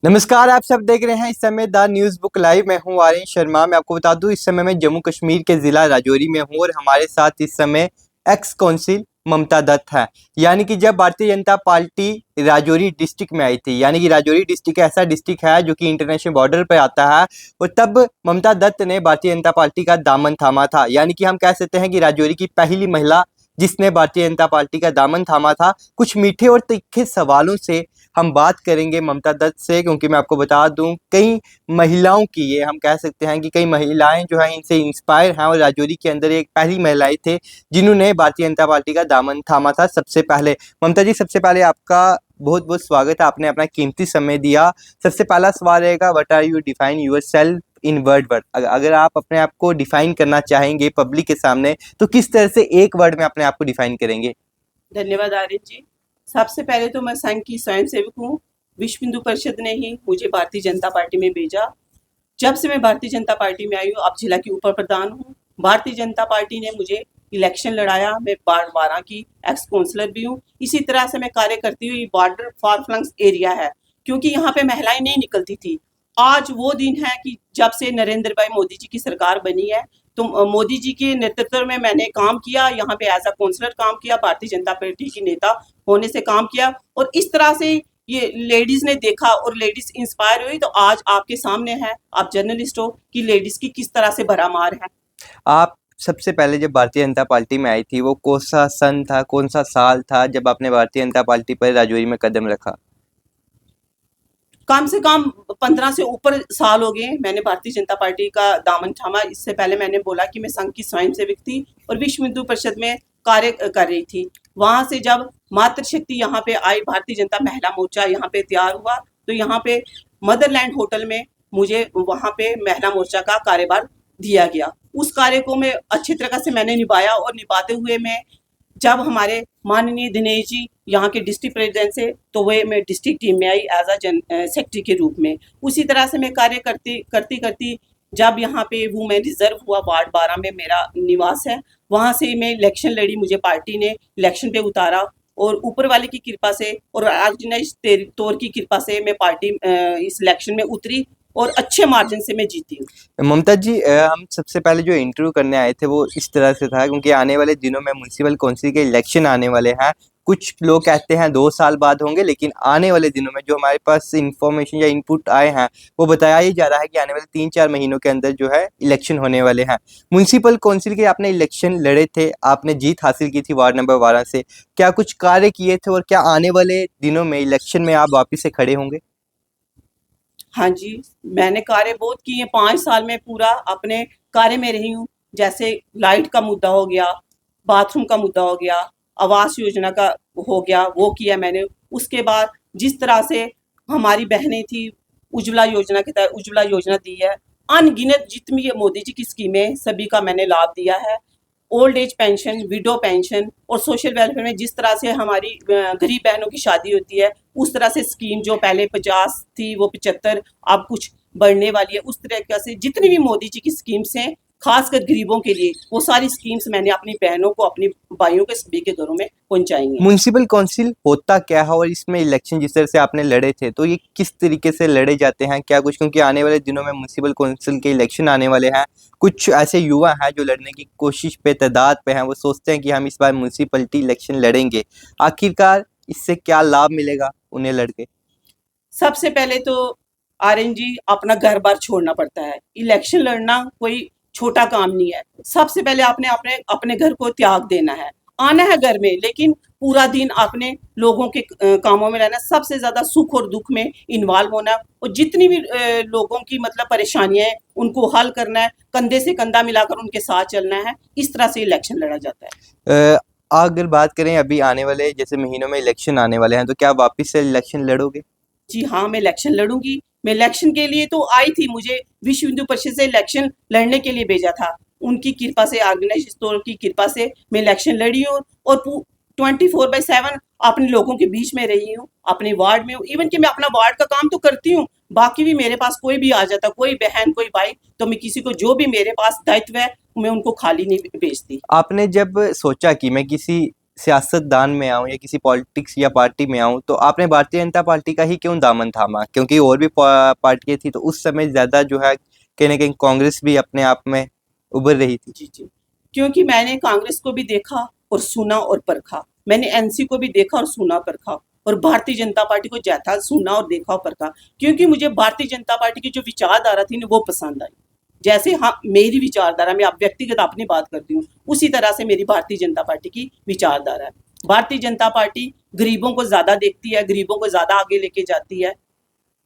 नमस्कार, आप सब देख रहे हैं इस समय द न्यूज़ बुक लाइव। मैं हूं आर्यन शर्मा। मैं आपको बता दूं, इस समय मैं जम्मू कश्मीर के ज़िला राजौरी में हूं और हमारे साथ इस समय एक्स काउंसिल ममता दत्त है। यानी कि जब भारतीय जनता पार्टी राजौरी डिस्ट्रिक्ट में आई थी, यानी कि राजौरी डिस्ट्रिक्ट ऐसा डिस्ट्रिक्ट है जो कि इंटरनेशनल बॉर्डर पर आता है, और तब ममता दत्त ने भारतीय जनता पार्टी का दामन थामा था। यानी कि हम कह सकते हैं कि राजौरी की पहली महिला जिसने भारतीय जनता पार्टी का दामन थामा था। कुछ मीठे और तीखे सवालों से हम बात करेंगे ममता दत्त से, क्योंकि मैं आपको बता दूं कई महिलाओं की, ये हम कह सकते हैं कि कई महिलाएं जो हैं इनसे इंस्पायर हैं, और राजौरी के अंदर एक पहली महिलाएं थे जिन्होंने भारतीय जनता पार्टी का दामन थामा था सबसे पहले। ममता जी, सबसे पहले आपका बहुत बहुत स्वागत है, आपने अपना कीमती समय दिया। सबसे पहला सवाल रहेगा, what are you define yourself in word. अगर आप अपने आप को डिफाइन करना चाहेंगे पब्लिक के सामने, तो किस तरह से एक वर्ड में अपने आप को डिफाइन करेंगे? धन्यवाद आर्यन जी। सबसे पहले तो मैं संघ की स्वयंसेवक हूँ। विश्व हिंदू परिषद ने ही मुझे भारतीय जनता पार्टी में भेजा। जब से मैं भारतीय जनता पार्टी में आई हूँ, अब जिला की उप प्रधान हूँ। भारतीय जनता पार्टी ने मुझे इलेक्शन लड़ाया। मैं वार्ड 12 की एक्स काउंसलर भी हूँ। इसी तरह से मैं कार्य करती हुई बॉर्डर फार फ्लंग्स एरिया है, क्योंकि यहाँ पे महिलाएं नहीं निकलती थी। आज वो दिन है कि जब से नरेंद्र भाई मोदी जी की सरकार बनी है, तो मोदी जी के नेतृत्व में मैंने काम किया, यहाँ पे एज अ काउंसलर काम किया, भारतीय जनता पार्टी की नेता होने से काम किया, और इस तरह से ये लेडीज ने देखा और लेडीज इंस्पायर हुई। तो आज आपके सामने है, आप जर्नलिस्ट हो, कि लेडीज की किस तरह से भरामार है। आप सबसे पहले जब भारतीय जनता पार्टी में आई थी, वो कौन सा सन था, कौन सा साल था जब आपने भारतीय जनता पार्टी पर राजौरी में कदम रखा? कम से कम 15 से ऊपर साल हो गए मैंने भारतीय जनता पार्टी का दामन थामा। इससे पहले मैंने बोला कि मैं संघ की स्वयंसेवक थी और विश्व हिंदू परिषद में कार्य कर रही थी। वहां से जब मातृशक्ति यहाँ पे आई, भारतीय जनता महिला मोर्चा यहाँ पे तैयार हुआ, तो यहाँ पे मदरलैंड होटल में मुझे वहां पे महिला मोर्चा का कार्यभार दिया गया। उस कार्य को मैं अच्छी तरह से मैंने निभाया, और निभाते हुए मैं जब हमारे माननीय दिनेश जी यहाँ के डिस्ट्रिक्ट प्रेसिडेंट से, तो वे मैं डिस्ट्रिक्ट टीम में आई एज अ सेक्रेटरी के रूप में। उसी तरह से मैं कार्य करती करती करती जब यहाँ पे वुमेन रिजर्व हुआ, वार्ड 12 में मेरा निवास है, वहाँ से मैं इलेक्शन लड़ी। मुझे पार्टी ने इलेक्शन पे उतारा, और ऊपर वाले की कृपा से और राजनीतिक तौर की कृपा से मैं पार्टी इस इलेक्शन में उतरी और अच्छे मार्जिन से मैं जीती हूँ। ममता जी, हम सबसे पहले जो इंटरव्यू करने आए थे वो इस तरह से था, क्योंकि आने वाले दिनों में म्यूनसिपल काउंसिल के इलेक्शन आने वाले हैं। कुछ लोग कहते हैं 2 साल बाद होंगे, लेकिन आने वाले दिनों में जो हमारे पास इंफॉर्मेशन या इनपुट आए हैं, वो बताया ही जा रहा है कि आने वाले 3-4 महीनों के अंदर जो है इलेक्शन होने वाले हैं। म्यूनसिपल काउंसिल के आपने इलेक्शन लड़े थे, आपने जीत हासिल की थी वार्ड नंबर 12 से। क्या कुछ कार्य किए थे, और क्या आने वाले दिनों में इलेक्शन में आप वापिस से खड़े होंगे? हाँ जी, मैंने कार्य बहुत किए। 5 साल में पूरा अपने कार्य में रही हूँ। जैसे लाइट का मुद्दा हो गया, बाथरूम का मुद्दा हो गया, आवास योजना का हो गया, वो किया मैंने। उसके बाद जिस तरह से हमारी बहनें थी, उज्ज्वला योजना के तहत उज्ज्वला योजना दी है। अनगिनत जितनी ये मोदी जी की स्कीमें, सभी का मैंने लाभ दिया है। Old age pension, window pension, और सोशल वेलफेयर में जिस तरह से हमारी गरीब बहनों की शादी होती है, उस तरह से स्कीम जो पहले 50 थी वो 75 अब कुछ बढ़ने वाली है। उस तरह से जितनी भी मोदी जी की स्कीम्स हैं, खासकर गरीबों के लिए, वो सारी स्कीम्स मैंने अपनी बहनों को, अपनी भाइयों के सभी के घरों में पहुंचाई हैं। म्युनिसिपल काउंसिल होता क्या है, और इसमें इलेक्शन जिस तरह से आपने लड़े थे, तो ये किस तरीके से लड़े जाते हैं, क्या कुछ? क्योंकि आने वाले दिनों में म्युनिसिपल काउंसिल के इलेक्शन आने वाले हैं। कुछ ऐसे युवा हैं जो लड़ने की कोशिश पे, तादाद पे हैं, वो सोचते हैं कि हम इस बार म्युनिसिपलिटी इलेक्शन लड़ेंगे। आखिरकार इससे क्या लाभ मिलेगा उन्हें लड़के? सबसे पहले तो आर्यन जी, अपना घर बार छोड़ना पड़ता है। इलेक्शन लड़ना कोई छोटा काम नहीं है। सबसे पहले आपने अपने अपने घर को त्याग देना है। आना है घर में, लेकिन पूरा दिन अपने लोगों के कामों में रहना। सबसे ज्यादा सुख और दुख में इन्वॉल्व होना है, और जितनी भी लोगों की मतलब परेशानियां हैं उनको हल करना है। कंधे से कंधा मिलाकर उनके साथ चलना है। इस तरह से इलेक्शन लड़ा जाता है। अगर बात करें अभी आने वाले जैसे महीनों में इलेक्शन आने वाले हैं, तो क्या वापिस से इलेक्शन लड़ोगे? जी हाँ, मैं इलेक्शन लड़ूंगी। मैं इलेक्शन के लिए तो आई थी, मुझे विश्व हिंदू परिषद से इलेक्शन लड़ने के लिए भेजा था। उनकी कृपा से, ऑर्गेनाइज स्टोर की कृपा से मैं इलेक्शन लड़ी हूँ, और 24/7 अपने लोगों के बीच में रही हूँ, अपने वार्ड में हूँ। इवन कि मैं अपना वार्ड का काम तो करती हूँ, बाकी भी मेरे पास कोई भी आ जाता, कोई बहन, कोई भाई, तो मैं किसी को जो भी मेरे पास दायित्व है, मैं उनको खाली नहीं भेजती। आपने जब सोचा कि मैं किसी सियासतदान में आऊँ या किसी पॉलिटिक्स या पार्टी में आऊँ तो आपने भारतीय जनता पार्टी का ही क्यों दामन थामा? क्योंकि और भी पार्टियाँ थी तो उस समय ज़्यादा जो है कहीं न कहीं कांग्रेस भी अपने आप में उभर रही थी। जी, जी। क्योंकि मैंने कांग्रेस को भी देखा और सुना और परखा। मैंने एनसी को भी देखा और सुना परखा और भारतीय जनता पार्टी को जैसा सुना और देखा और परखा। क्योंकि मुझे भारतीय जनता पार्टी की जो विचारधारा थी ना वो पसंद आई। जैसे हाँ मेरी विचारधारा, मैं आप व्यक्तिगत अपनी बात करती हूँ, उसी तरह से मेरी भारतीय जनता पार्टी की विचारधारा है। भारतीय जनता पार्टी गरीबों को ज़्यादा देखती है, गरीबों को ज़्यादा आगे लेके जाती है।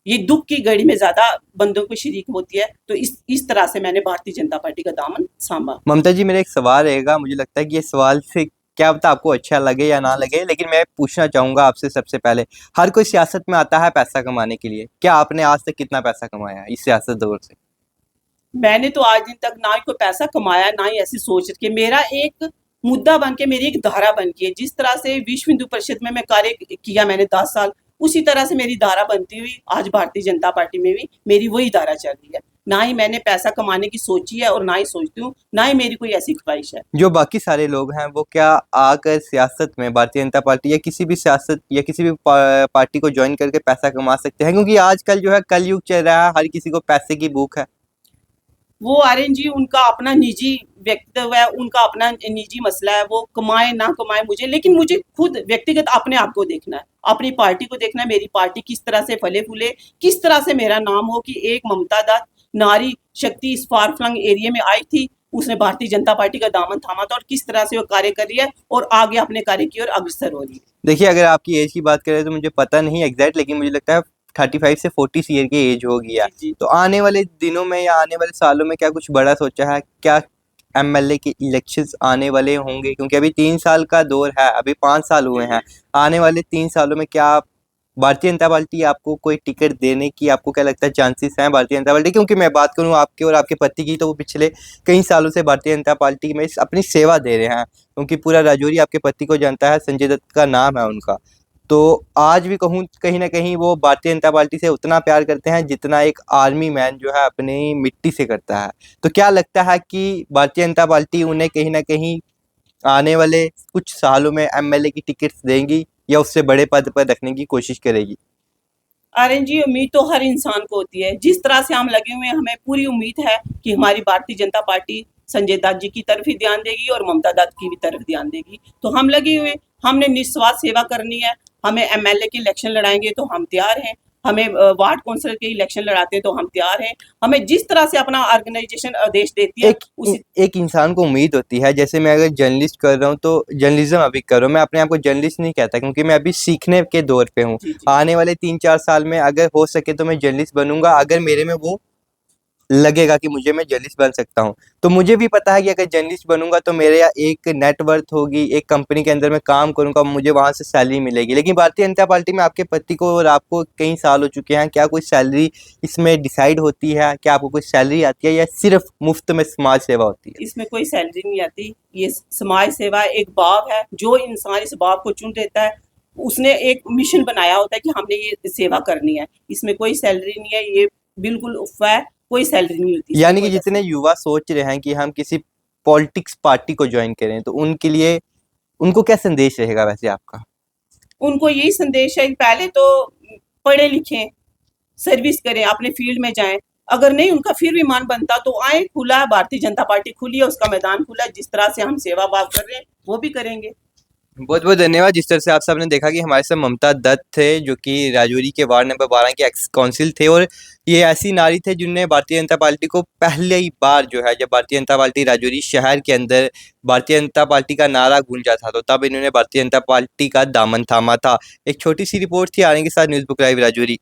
ये दुख की घड़ी में ज़्यादा बंदों को शरीक होती है। तो इस तरह से मैंने भारतीय जनता पार्टी का दामन सामा। ममता जी, मेरा एक सवाल रहेगा, मुझे लगता है कि ये सवाल से क्या पता आपको अच्छा लगे या ना लगे, लेकिन मैं पूछना चाहूँगा आपसे सबसे पहले, हर कोई सियासत में आता है पैसा कमाने के लिए। क्या आपने आज तक कितना पैसा कमाया है इस सियासत दौर से? मैंने तो आज दिन तक ना ही कोई पैसा कमाया, ना ही ऐसी सोच के। मेरा एक मुद्दा बन के, मेरी एक धारा बन के, जिस तरह से विश्व हिंदू परिषद में मैं कार्य किया मैंने 10 साल, उसी तरह से मेरी धारा बनती हुई आज भारतीय जनता पार्टी में भी मेरी वही धारा चल रही है। ना ही मैंने पैसा कमाने की सोची है और ना ही सोचती हूँ, ना ही मेरी कोई ऐसी ख्वाहिश है। जो बाकी सारे लोग हैं वो क्या आकर सियासत में भारतीय जनता पार्टी या किसी भी सियासत या किसी भी पार्टी को ज्वाइन करके पैसा कमा सकते हैं? क्योंकि आजकल जो है कलयुग चल रहा है, हर किसी को पैसे की भूख है। वो आर्यन जी, उनका अपना निजी व्यक्तित्व है, उनका अपना निजी मसला है, वो कमाए ना कमाए मुझे, लेकिन मुझे खुद व्यक्तिगत अपने आप को देखना है, अपनी पार्टी को देखना है। मेरी पार्टी किस तरह से फले फूले, किस तरह से मेरा नाम हो कि एक ममता दत्त नारी शक्ति इस फार फ्लंग एरिया में आई थी, उसने भारतीय जनता पार्टी का दामन थामा था और किस तरह से वो कार्य कर रही है और आगे अपने कार्य की ओर अग्रसर हो रही है। देखिए, अगर आपकी एज की बात करें तो मुझे पता नहीं एग्जैक्ट, लेकिन मुझे लगता है 35 से 40 ईयर की एज हो गया। जी, जी। तो आने वाले दिनों में या आने वाले सालों में क्या कुछ बड़ा सोचा है? क्या एमएलए के इलेक्शंस आने वाले होंगे? क्योंकि अभी 3 साल का दौर है, अभी 5 साल हुए हैं। आने वाले 3 सालों में क्या भारतीय जनता पार्टी आपको कोई टिकट देने की आपको क्या लगता है चांसेस हैं भारतीय जनता पार्टी? क्योंकि मैं बात करूँ आपके और आपके पति की तो वो पिछले कई सालों से भारतीय जनता पार्टी में अपनी सेवा दे रहे हैं, क्योंकि पूरा राजौरी आपके पति को जानता है, संजय दत्त का नाम है उनका। तो आज भी कहूँ कहीं न कहीं वो भारतीय जनता पार्टी से उतना प्यार करते हैं जितना एक आर्मी मैन जो है अपनी मिट्टी से करता है। तो क्या लगता है कि भारतीय जनता पार्टी उन्हें कहीं न कहीं आने वाले कुछ सालों में एमएलए की टिकट्स देंगी या उससे बड़े पद पर रखने की कोशिश करेगी? आर्यन जी, उम्मीद तो हर इंसान को होती है। जिस तरह से हम लगे हुए हैं, हमें पूरी उम्मीद है कि हमारी भारतीय जनता पार्टी संजय दत्त जी की तरफ ही ध्यान देगी और ममता दत्त की भी तरफ ध्यान देगी। तो हम लगे हुए, हमने निस्वार्थ सेवा करनी है। हमें एमएलए के इलेक्शन लड़ाएंगे तो हम तैयार हैं, हमें वार्ड काउंसिलर के इलेक्शन लड़ाते हैं तो हम तैयार हैं। हमें जिस तरह से अपना ऑर्गेनाइजेशन आदेश देती है एक उसी। एक इंसान को उम्मीद होती है, जैसे मैं अगर जर्नलिस्ट कर रहा हूँ तो जर्नलिज्म अभी कर रहा हूँ, मैं अपने आप को जर्नलिस्ट नहीं कहता क्योंकि मैं अभी सीखने के दौर पे हूँ। जी, जी। आने वाले 3-4 साल में अगर हो सके तो मैं जर्नलिस्ट बनूंगा, अगर मेरे में वो लगेगा कि मुझे मैं जर्नलिस्ट बन सकता हूँ। तो मुझे भी पता है कि अगर जर्नलिस्ट बनूंगा तो मेरे यहाँ एक नेटवर्थ होगी, एक कंपनी के अंदर मैं काम करूंगा, मुझे वहाँ से सैलरी मिलेगी। लेकिन भारतीय जनता पार्टी में आपके पति को और आपको कई साल हो चुके हैं, क्या कोई सैलरी इसमें डिसाइड होती है? क्या आपको कोई सैलरी आती है या सिर्फ मुफ्त में समाज सेवा होती है? इसमें कोई सैलरी नहीं आती। ये समाज सेवा एक भाव है। जो इंसान इस भाव को चुन लेता है, उसने एक मिशन बनाया होता है कि हमने ये सेवा करनी है। इसमें कोई सैलरी नहीं है, ये बिल्कुल अफ़वाह है, कोई सैलरी नहीं होती इसमें, यानी कि कोई जितने पैसा। युवा सोच रहे हैं कि हम किसी पॉलिटिक्स पार्टी को ज्वाइन करें तो उनके लिए उनको क्या संदेश रहेगा वैसे आपका? उनको यही संदेश है कि पहले तो पढ़े लिखें, सर्विस करें, अपने फील्ड में जाएँ। अगर नहीं उनका फिर भी मन बनता तो आएँ, खुला है, भारतीय जनता पार्टी खुली है, उसका मैदान खुला है। जिस तरह से हम सेवा भाव कर रहे हैं, वो भी करेंगे। बहुत बहुत धन्यवाद। जिस तरह से आप सबने देखा कि हमारे साथ ममता दत्त थे जो कि राजौरी के वार्ड नंबर 12 के एक्स काउंसिल थे, और ये ऐसी नारी थे जिनने भारतीय जनता पार्टी को पहले ही बार जो है, जब भारतीय जनता पार्टी राजौरी शहर के अंदर भारतीय जनता पार्टी का नारा गूंजा था, तो तब इन्होंने भारतीय जनता पार्टी का दामन थामा था। एक छोटी सी रिपोर्ट थी आने के साथ न्यूज़ बुक लाइव राजौरी।